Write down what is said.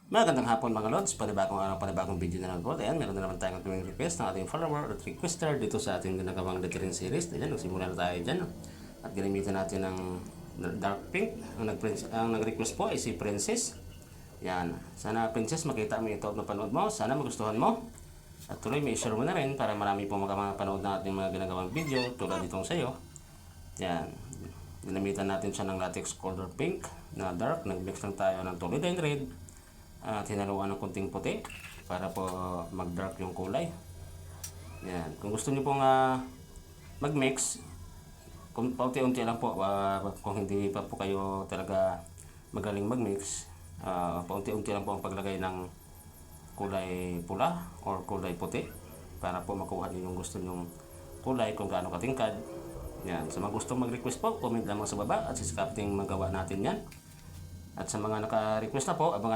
Magandang hapon mga Lods, panibagong video na lang po. Ayan, meron na naman tayong tuwing request ng ating follower at requester dito sa ating ginagawang lettering series. Ayan, nagsimula na tayo dyan. At ginamitan natin ng dark pink. Ang nag-request po ay si Princess. Yan, sana Princess makita mo ito at mapanood mo. Sana magustuhan mo. At tuloy may share mo na rin para marami po makapanood na ating mga ginagawang video tulad itong sa'yo. Yan, ginamitan natin siya ng latex color pink na dark. Nag-mix lang tayo ng tulad and red. At hinaluan ng kunting puti para po mag-dark yung kulay. Yan. Kung gusto niyo pong mag-mix, kung paunti-unti lang po, kung hindi pa po kayo talaga magaling mag-mix, paunti-unti lang po ang paglagay ng kulay pula or kulay puti para po makuha niyo yung gusto nyong kulay kung gaano katingkad. Yan. Sa mga gustong mag-request po, comment lamang sa baba at sisikaping magawa natin yan. At sa mga naka-request na po, abangan